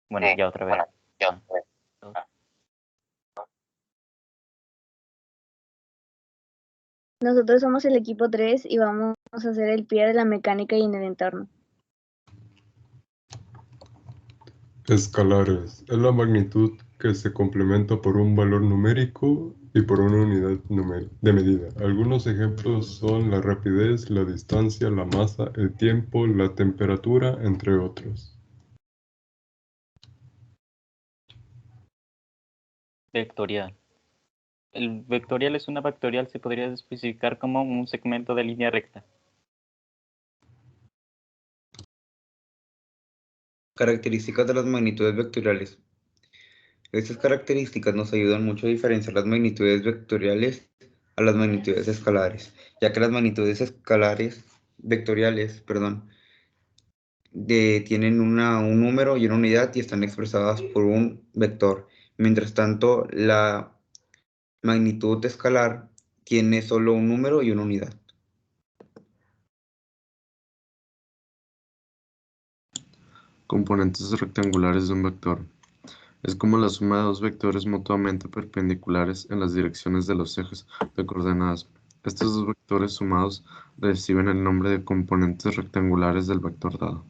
Bueno, ya otra vez. Nosotros somos el equipo 3 y vamos a hacer el pie de la mecánica y en el entorno. Escalares. Es la magnitud que se complementa por un valor numérico y por una unidad de medida. Algunos ejemplos son la rapidez, la distancia, la masa, el tiempo, la temperatura, entre otros. Vectorial. El vectorial es una factorial, se podría especificar como un segmento de línea recta. Características de las magnitudes vectoriales. Estas características nos ayudan mucho a diferenciar las magnitudes vectoriales a las magnitudes escalares, ya que las magnitudes vectoriales, tienen un número y una unidad y están expresadas por un vector. Mientras tanto, la magnitud escalar tiene solo un número y una unidad. Componentes rectangulares de un vector. Es como la suma de dos vectores mutuamente perpendiculares en las direcciones de los ejes de coordenadas. Estos dos vectores sumados reciben el nombre de componentes rectangulares del vector dado.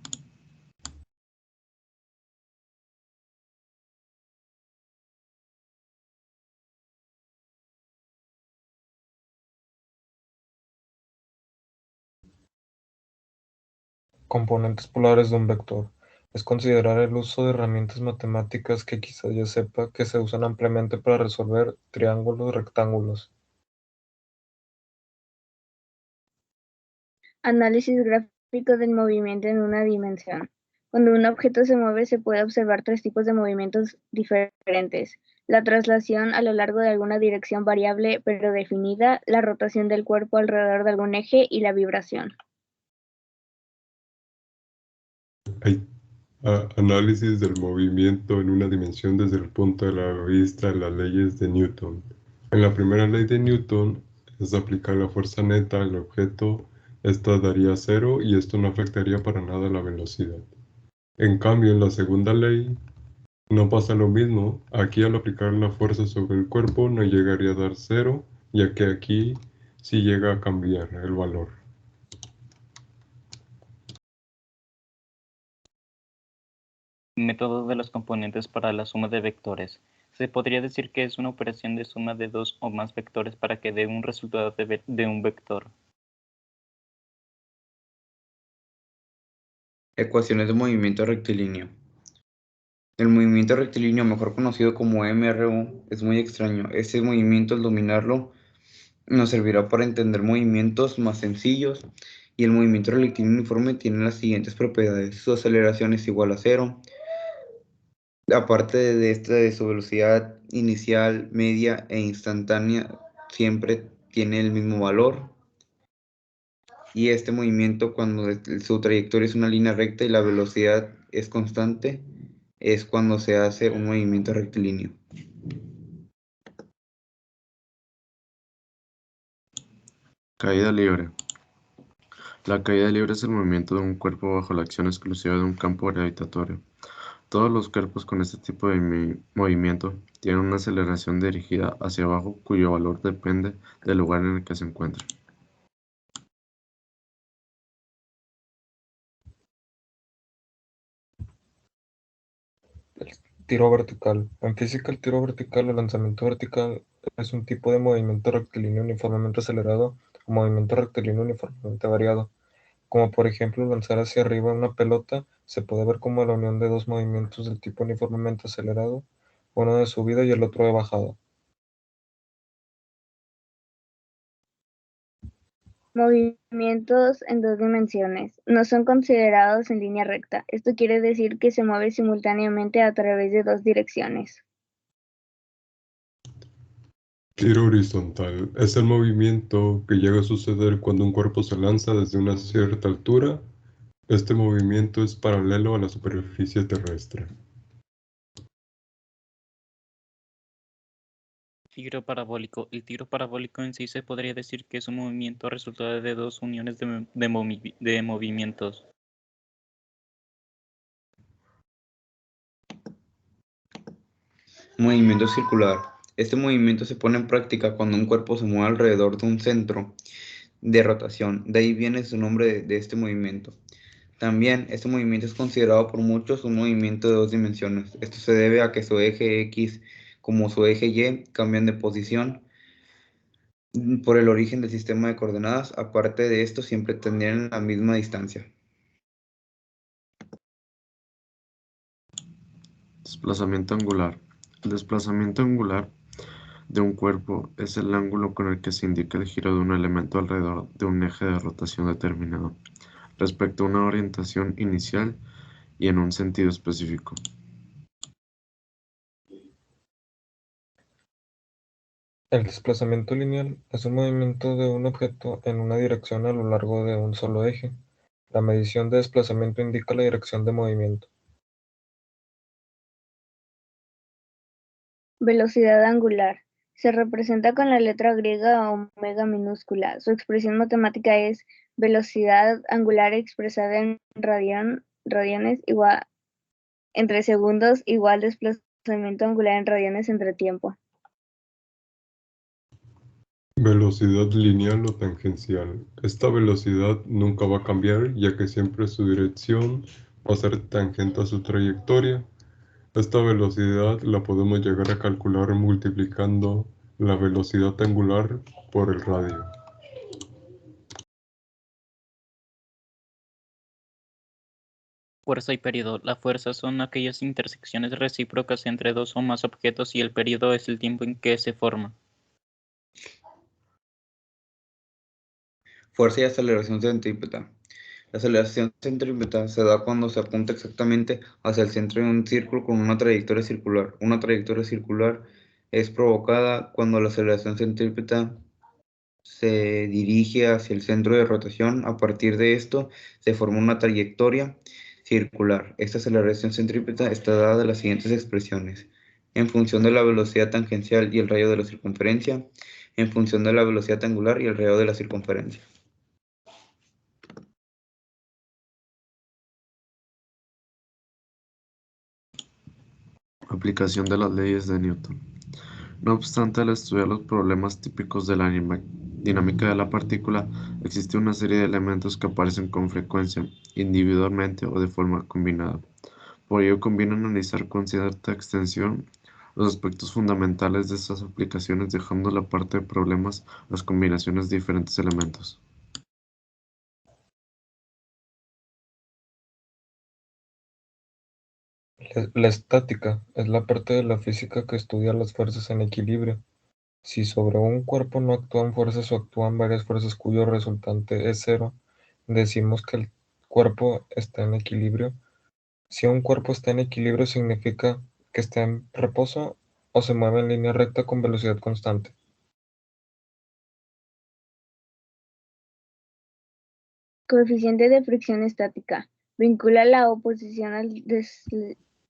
Componentes polares de un vector. Es considerar el uso de herramientas matemáticas que quizás ya sepa que se usan ampliamente para resolver triángulos rectángulos. Análisis gráfico del movimiento en una dimensión. Cuando un objeto se mueve se puede observar tres tipos de movimientos diferentes. La traslación a lo largo de alguna dirección variable pero definida, la rotación del cuerpo alrededor de algún eje y la vibración. Análisis del movimiento en una dimensión desde el punto de vista de las leyes de Newton. En la primera ley de Newton es aplicar la fuerza neta al objeto. Esta daría 0 y esto no afectaría para nada la velocidad. En cambio, en la segunda ley no pasa lo mismo. Aquí al aplicar la fuerza sobre el cuerpo no llegaría a dar 0, ya que aquí sí llega a cambiar el valor. Método de los componentes para la suma de vectores. Se podría decir que es una operación de suma de dos o más vectores para que dé un resultado de un vector. Ecuaciones de movimiento rectilíneo. El movimiento rectilíneo, mejor conocido como MRU, es muy extraño. Este movimiento, al dominarlo, nos servirá para entender movimientos más sencillos. Y el movimiento rectilíneo uniforme tiene las siguientes propiedades. Su aceleración es igual a 0. Aparte de esta, de su velocidad inicial, media e instantánea, siempre tiene el mismo valor. Y este movimiento, cuando su trayectoria es una línea recta y la velocidad es constante, es cuando se hace un movimiento rectilíneo. Caída libre. La caída libre es el movimiento de un cuerpo bajo la acción exclusiva de un campo gravitatorio. Todos los cuerpos con este tipo de movimiento tienen una aceleración dirigida hacia abajo cuyo valor depende del lugar en el que se encuentren. El tiro vertical. En física, el tiro vertical o lanzamiento vertical es un tipo de movimiento rectilíneo uniformemente acelerado o movimiento rectilíneo uniformemente variado. Como por ejemplo lanzar hacia arriba una pelota, se puede ver como la unión de dos movimientos del tipo uniformemente acelerado, uno de subida y el otro de bajada. Movimientos en dos dimensiones. No son considerados en línea recta. Esto quiere decir que se mueve simultáneamente a través de dos direcciones. Tiro horizontal es el movimiento que llega a suceder cuando un cuerpo se lanza desde una cierta altura. Este movimiento es paralelo a la superficie terrestre. Tiro parabólico. El tiro parabólico en sí se podría decir que es un movimiento resultado de dos uniones de movimientos. Movimiento circular. Este movimiento se pone en práctica cuando un cuerpo se mueve alrededor de un centro de rotación. De ahí viene su nombre de este movimiento. También, este movimiento es considerado por muchos un movimiento de dos dimensiones. Esto se debe a que su eje X como su eje Y cambian de posición por el origen del sistema de coordenadas. Aparte de esto, siempre tendrían la misma distancia. Desplazamiento angular. El desplazamiento angular de un cuerpo es el ángulo con el que se indica el giro de un elemento alrededor de un eje de rotación determinado, respecto a una orientación inicial y en un sentido específico. El desplazamiento lineal es un movimiento de un objeto en una dirección a lo largo de un solo eje. La medición de desplazamiento indica la dirección de movimiento. Velocidad angular. Se representa con la letra griega omega minúscula. Su expresión matemática es velocidad angular expresada en radiones igual entre segundos igual desplazamiento angular en radiones entre tiempo. Velocidad lineal o tangencial. Esta velocidad nunca va a cambiar, ya que siempre su dirección va a ser tangente a su trayectoria. Esta velocidad la podemos llegar a calcular multiplicando la velocidad angular por el radio. Fuerza y período. La fuerza son aquellas intersecciones recíprocas entre dos o más objetos y el período es el tiempo en que se forma. Fuerza y aceleración centrípeta. La aceleración centrípeta se da cuando se apunta exactamente hacia el centro de un círculo con una trayectoria circular. Una trayectoria circular es provocada cuando la aceleración centrípeta se dirige hacia el centro de rotación. A partir de esto se forma una trayectoria circular. Esta aceleración centrípeta está dada de las siguientes expresiones: en función de la velocidad tangencial y el radio de la circunferencia, en función de la velocidad angular y el radio de la circunferencia. Aplicación de las leyes de Newton. No obstante, al estudiar los problemas típicos de la dinámica de la partícula, existe una serie de elementos que aparecen con frecuencia, individualmente o de forma combinada. Por ello conviene analizar con cierta extensión los aspectos fundamentales de estas aplicaciones, dejando la parte de problemas las combinaciones de diferentes elementos. La estática es la parte de la física que estudia las fuerzas en equilibrio. Si sobre un cuerpo no actúan fuerzas o actúan varias fuerzas cuyo resultante es cero, decimos que el cuerpo está en equilibrio. Si un cuerpo está en equilibrio significa que está en reposo o se mueve en línea recta con velocidad constante. Coeficiente de fricción estática. Vincula la oposición al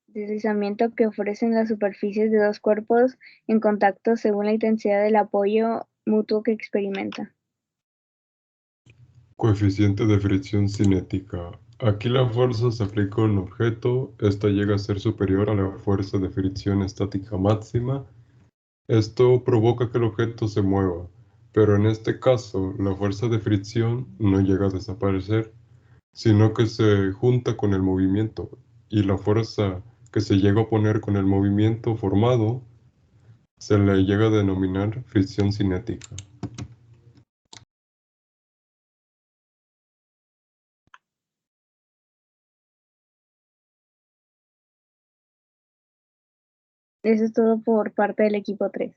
deslizamiento que ofrecen las superficies de dos cuerpos en contacto según la intensidad del apoyo mutuo que experimentan. Coeficiente de fricción cinética. Aquí la fuerza se aplica a un objeto, esta llega a ser superior a la fuerza de fricción estática máxima. Esto provoca que el objeto se mueva, pero en este caso la fuerza de fricción no llega a desaparecer, sino que se junta con el movimiento, y la fuerza que se llega a poner con el movimiento formado se le llega a denominar fricción cinética. Eso es todo por parte del equipo 3.